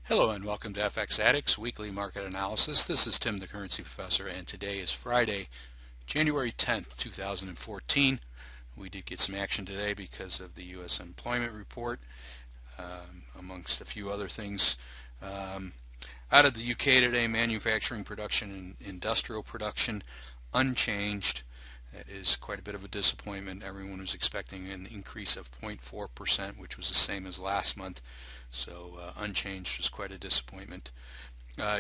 Hello and welcome to FX Addicts Weekly Market Analysis. This is Tim, the Currency Professor, and today is Friday, January 10th, 2014. We did get some action today because of the U.S. employment report, amongst a few other things. Out of the UK today, manufacturing production and industrial production unchanged. That is quite a bit of a disappointment. Everyone was expecting an increase of 0.4%, which was the same as last month. So unchanged was quite a disappointment.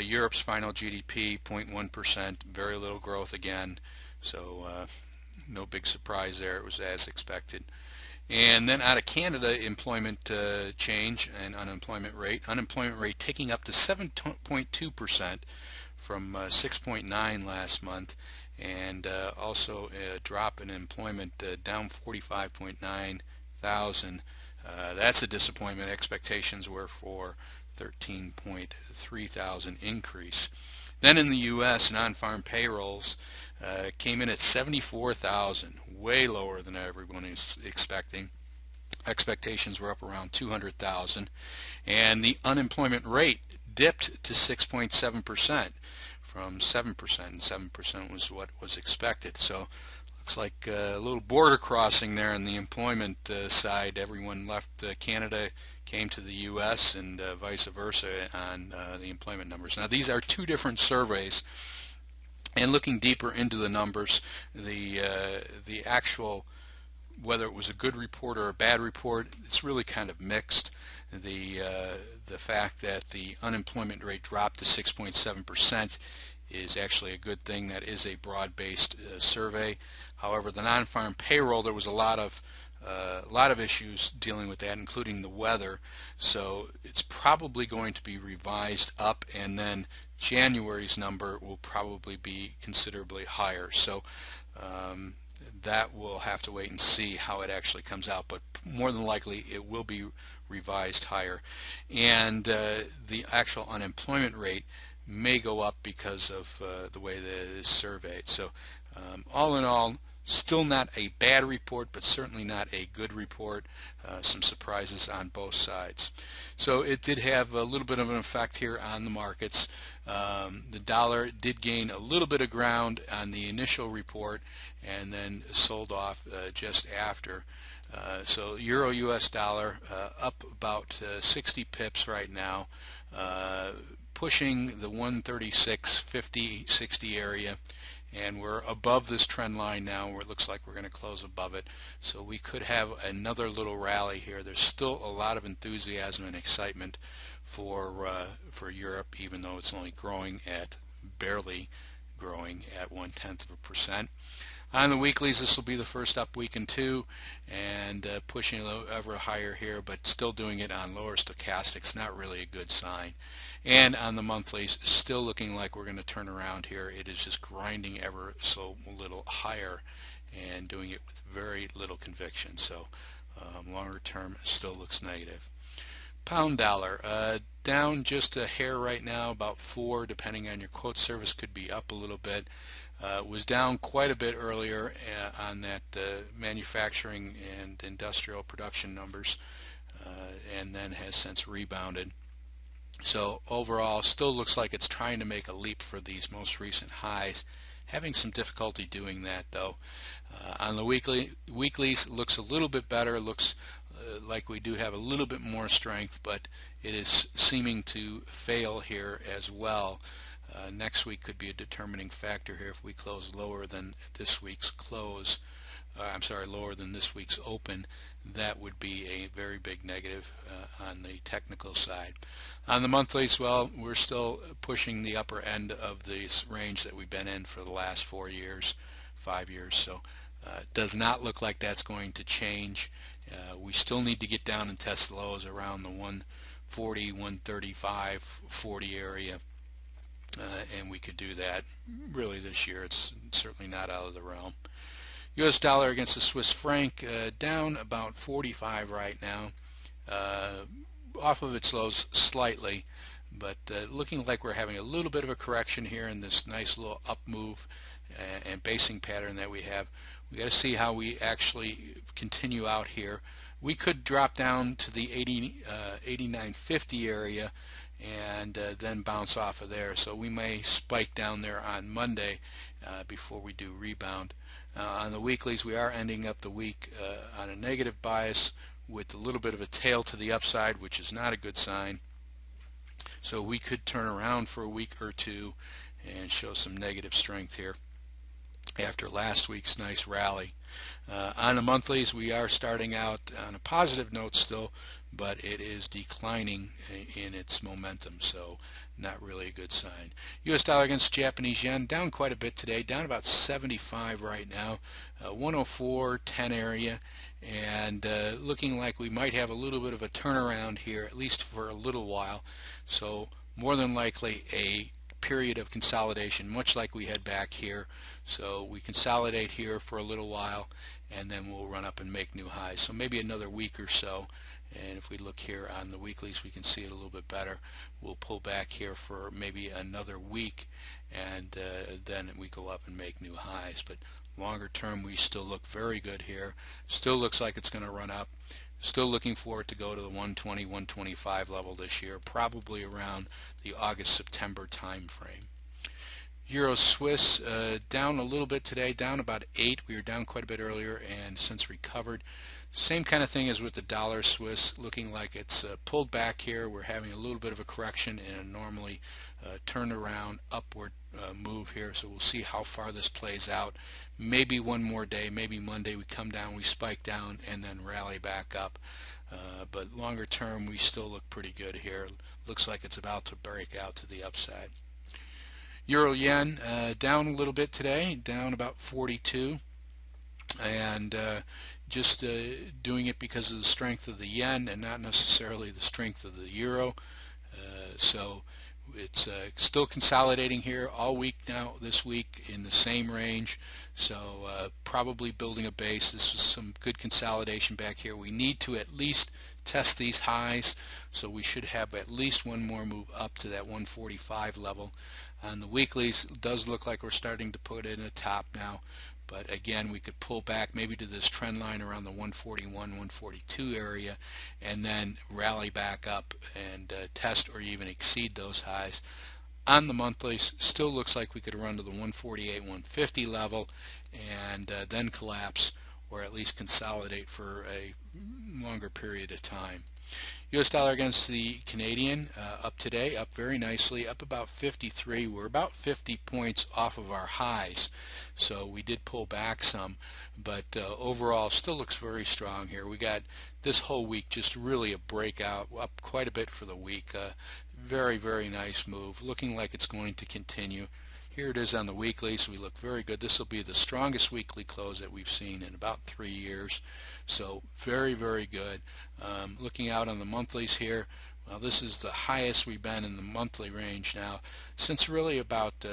Europe's final GDP 0.1%, very little growth again. So no big surprise there. It was as expected. And then out of Canada, employment change and unemployment rate. Unemployment rate ticking up to 7.2% from 6.9 last month. And also a drop in employment down 45.9 thousand. That's a disappointment. Expectations were for 13.3 thousand increase. Then in the U.S., non-farm payrolls came in at 74,000, way lower than everyone is expecting. Expectations were up around 200,000, and the unemployment rate dipped to 6.7% from 7%, and 7% was what was expected. So looks like a little border crossing there on the employment side. Everyone left Canada, came to the U.S., and vice versa on the employment numbers. Now these are two different surveys, and looking deeper into the numbers, the actual, whether it was a good report or a bad report, it's really kind of mixed. The fact that the unemployment rate dropped to 6.7% is actually a good thing. That is a broad-based survey. However, the non-farm payroll, there was a lot of issues dealing with that, including the weather. So it's probably going to be revised up, and then January's number will probably be considerably higher. So that we'll have to wait and see how it actually comes out, but more than likely it will be revised higher. And the actual unemployment rate may go up because of the way that it is surveyed. So all in all, still not a bad report, but certainly not a good report. Some surprises on both sides. So it did have a little bit of an effect here on the markets. The dollar did gain a little bit of ground on the initial report and then sold off just after. So Euro US dollar up about 60 pips right now, pushing the 136.50, 60 area, and we're above this trend line now where it looks like we're going to close above it. So we could have another little rally here. There's still a lot of enthusiasm and excitement for Europe, even though it's only growing at, barely growing at 0.1%. On the weeklies, this will be the first up week in two, and pushing ever higher here, but still doing it on lower stochastics. Not really a good sign. And on the monthlies, still looking like we're going to turn around here. It is just grinding ever so little higher and doing it with very little conviction. So longer term still looks negative. Pound dollar down just a hair right now, about 4, depending on your quote service. Could be up a little bit. Was down quite a bit earlier on that manufacturing and industrial production numbers, and then has since rebounded. So overall, still looks like it's trying to make a leap for these most recent highs. Having some difficulty doing that though. On the weeklies, looks a little bit better. Looks like we do have a little bit more strength, but it is seeming to fail here as well. Next week could be a determining factor here. If we close lower than this week's close, lower than this week's open, that would be a very big negative on the technical side. On the monthlies, well, we're still pushing the upper end of this range that we've been in for the last 4 years, 5 years. So it does not look like that's going to change. We still need to get down and test lows around the 140, 135, 40 area. And we could do that really this year. It's certainly not out of the realm. US dollar against the Swiss franc down about 45 right now, off of its lows slightly, but looking like we're having a little bit of a correction here in this nice little up move and basing pattern that we have. We got to see how we actually continue out here. We could drop down to the 89.50 area and then bounce off of there. So we may spike down there on Monday before we do rebound. On the weeklies, we are ending up the week on a negative bias with a little bit of a tail to the upside, which is not a good sign. So we could turn around for a week or two and show some negative strength here after last week's nice rally. On the monthlies, we are starting out on a positive note still, but it is declining in its momentum, so not really a good sign. US dollar against Japanese yen down quite a bit today, down about 75 right now, 104.10 area, and looking like we might have a little bit of a turnaround here, at least for a little while. So more than likely a period of consolidation, much like we had back here. So we consolidate here for a little while, and then we'll run up and make new highs. So maybe another week or so. And if we look here on the weeklies, we can see it a little bit better. We'll pull back here for maybe another week, and then we go up and make new highs. But longer term, we still look very good here. Still looks like it's going to run up. Still looking for it to go to the 120, 125 level this year, probably around the August-September time frame. Euro Swiss down a little bit today, down about 8. We were down quite a bit earlier and since recovered. Same kind of thing as with the dollar Swiss, looking like it's pulled back here. We're having a little bit of a correction in a normally turned around upward move here, so we'll see how far this plays out. Maybe one more day, maybe Monday we come down, we spike down and then rally back up. But longer term, we still look pretty good here. Looks like it's about to break out to the upside. Euro yen down a little bit today, down about 42, and just doing it because of the strength of the yen and not necessarily the strength of the euro. So it's still consolidating here all week now, this week in the same range. So probably building a base. This was some good consolidation back here. We need to at least test these highs, so we should have at least one more move up to that 145 level. On the weeklies, it does look like we're starting to put in a top now, but again, we could pull back maybe to this trend line around the 141, 142 area, and then rally back up and test or even exceed those highs. On the monthlies, still looks like we could run to the 148, 150 level and then collapse, or at least consolidate for a longer period of time. US dollar against the Canadian up today, up very nicely, up about 53. We're about 50 points off of our highs, so we did pull back some, but overall still looks very strong here. We got this whole week just really a breakout, up quite a bit for the week. Very, very nice move, looking like it's going to continue. Here it is on the weekly, so we look very good. This will be the strongest weekly close that we've seen in about 3 years. So very, very good. Looking out on the monthlies here, well, this is the highest we've been in the monthly range now since really about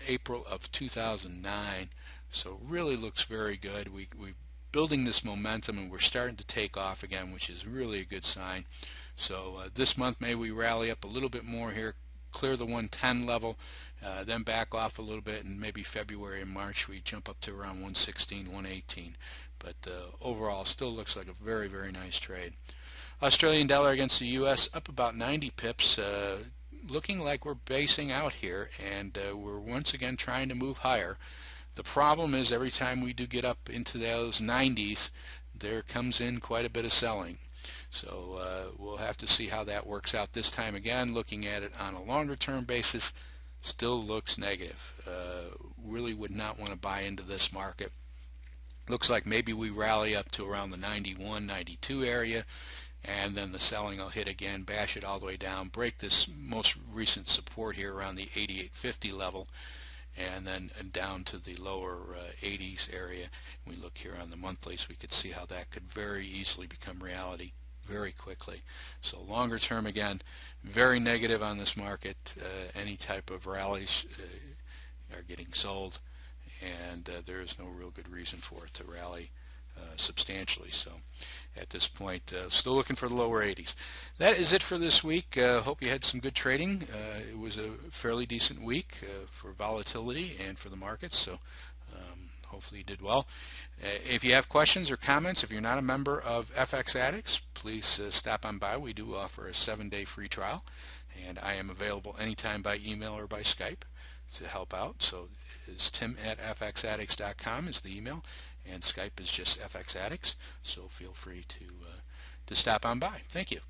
April of 2009. So really looks very good. We're building this momentum and we're starting to take off again, which is really a good sign. So this month maybe we rally up a little bit more here, clear the 110 level, then back off a little bit, and maybe February and March we jump up to around 116, 118. But overall still looks like a very, very nice trade. Australian dollar against the US up about 90 pips, looking like we're basing out here, and we're once again trying to move higher. The problem is every time we do get up into those 90s, there comes in quite a bit of selling. So we'll have to see how that works out this time. Again, looking at it on a longer term basis, still looks negative. Really would not want to buy into this market. Looks like maybe we rally up to around the 91, 92 area, and then the selling will hit again, bash it all the way down, break this most recent support here around the 88.50 level, and then down to the lower 80s area. We look here on the monthlies, we could see how that could very easily become reality very quickly. So longer term, again, very negative on this market. Any type of rallies are getting sold, and there is no real good reason for it to rally substantially. So at this point, still looking for the lower 80s. That is it for this week. Hope you had some good trading. It was a fairly decent week for volatility and for the markets, so hopefully you did well. If you have questions or comments, if you're not a member of FX Addicts, please stop on by. We do offer a 7-day free trial, and I am available anytime by email or by Skype to help out. So it's tim@fxaddicts.com is the email, and Skype is just fxaddicts. So feel free to stop on by. Thank you.